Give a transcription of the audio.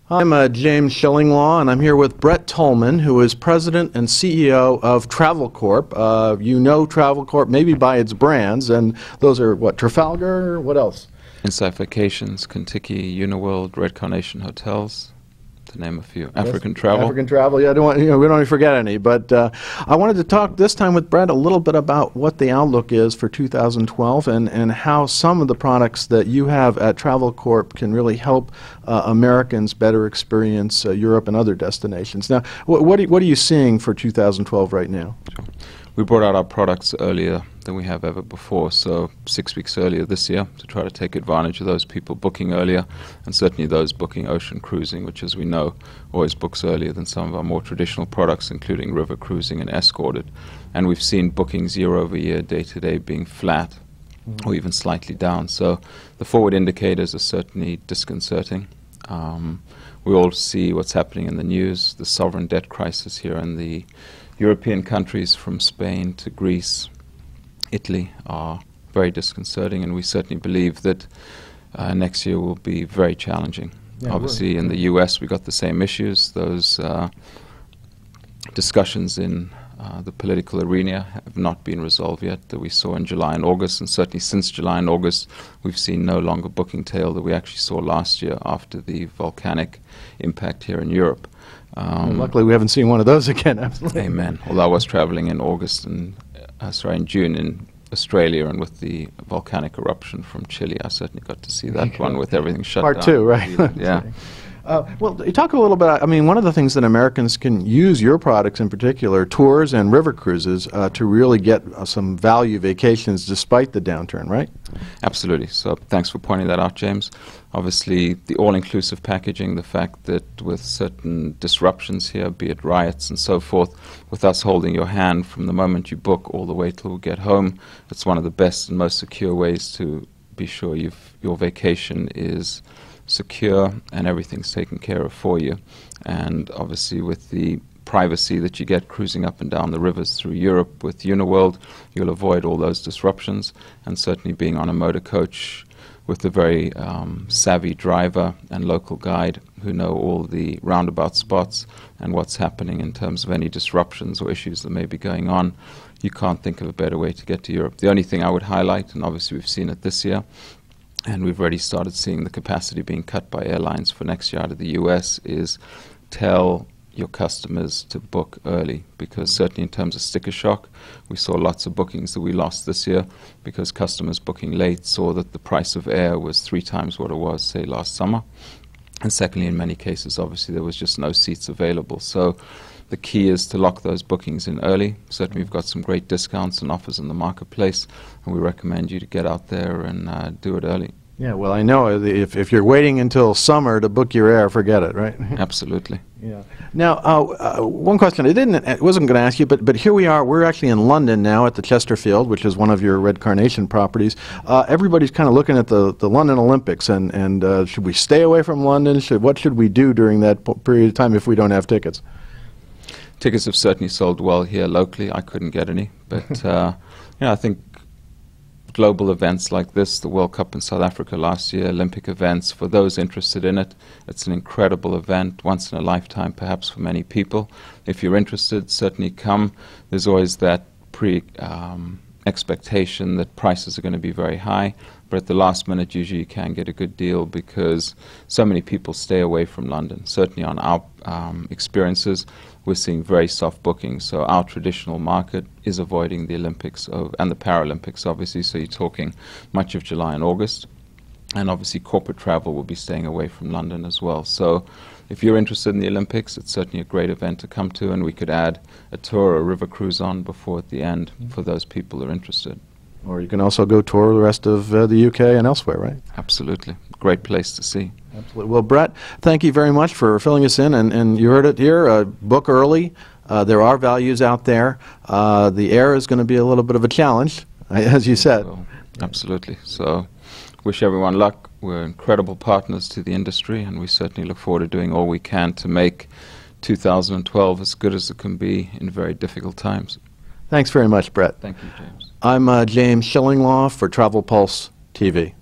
I'm James Shillinglaw, and I'm here with Brett Tollman, who is President and CEO of Travel Corp. You know Travel Corp maybe by its brands, and those are, what, Trafalgar, what else? Insight Vacations, Kentucky, Uniworld, Red Carnation Hotels, to name a few. African Travel. African Travel, yeah, we don't want to forget any. But I wanted to talk this time with Brett a little bit about what the outlook is for 2012 and how some of the products that you have at Travel Corp can really help Americans better experience Europe and other destinations. Now, what are you seeing for 2012 right now? Sure. We brought out our products earlier than we have ever before, so 6 weeks earlier this year, to try to take advantage of those people booking earlier, and certainly those booking ocean cruising, which, as we know, always books earlier than some of our more traditional products, including river cruising and escorted. And we've seen bookings year over year, day to day, being flat or even slightly down. So the forward indicators are certainly disconcerting. We all see what's happening in the news, the sovereign debt crisis here in the European countries from Spain to Greece, Italy are very disconcerting, and we certainly believe that next year will be very challenging. Yeah, obviously, in the US, we got the same issues. Those discussions in the political arena have not been resolved yet, that we saw in July and August, and certainly since July and August, we've seen no longer booking tail that we actually saw last year after the volcanic impact here in Europe. Well, luckily, we haven't seen one of those again. Absolutely. Amen. Although I was traveling in August and in June in Australia, and with the volcanic eruption from Chile, I certainly got to see that one with everything shut down. Part two, right? Yeah. Well, you talk a little bit, I mean, one of the things that Americans can use your products in particular, tours and river cruises, to really get some value vacations despite the downturn, right? Absolutely. So thanks for pointing that out, James. Obviously, the all-inclusive packaging, the fact that with certain disruptions here, be it riots and so forth, with us holding your hand from the moment you book all the way till we get home, it's one of the best and most secure ways to be sure your vacation is secure and everything's taken care of for you. And obviously, with the privacy that you get cruising up and down the rivers through Europe with Uniworld, you'll avoid all those disruptions. And certainly being on a motor coach with a very savvy driver and local guide who know all the roundabout spots and what's happening in terms of any disruptions or issues that may be going on, you can't think of a better way to get to Europe. The only thing I would highlight, and obviously we've seen it this year, and we've already started seeing the capacity being cut by airlines for next year out of the US, is tell your customers to book early, because certainly in terms of sticker shock, we saw lots of bookings that we lost this year because customers booking late saw that the price of air was 3 times what it was, say, last summer. And secondly, in many cases, obviously, there was just no seats available. So the key is to lock those bookings in early. Certainly, we've got some great discounts and offers in the marketplace, and we recommend you to get out there and do it early. Yeah, well, I know if you're waiting until summer to book your air, forget it, right? Absolutely. Yeah. Now, one question I wasn't going to ask you, but here we are. We're actually in London now at the Chesterfield, which is one of your Red Carnation properties. Everybody's kind of looking at the London Olympics, and should we stay away from London? What should we do during that period of time if we don't have tickets? Tickets have certainly sold well here locally. I couldn't get any, but I think global events like this, the World Cup in South Africa last year, Olympic events, for those interested in it, it's an incredible event, once in a lifetime perhaps for many people. If you're interested, certainly come. There's always that expectation that prices are going to be very high, but at the last minute usually you can get a good deal because so many people stay away from London. Certainly on our experiences, we're seeing very soft bookings. So our traditional market is avoiding the Olympics and the Paralympics, obviously. So you're talking much of July and August. And obviously corporate travel will be staying away from London as well. So if you're interested in the Olympics, it's certainly a great event to come to, and we could add a tour or a river cruise on before at the end for those people who are interested. Or you can also go tour the rest of the UK and elsewhere, right? Absolutely. Great place to see. Absolutely. Well, Brett, thank you very much for filling us in, and you heard it here, book early. There are values out there. The air is going to be a little bit of a challenge, as you said. So, absolutely. So wish everyone luck. We're incredible partners to the industry, and we certainly look forward to doing all we can to make 2012 as good as it can be in very difficult times. Thanks very much, Brett. Thank you, James. I'm James Shillinglaw for Travel Pulse TV.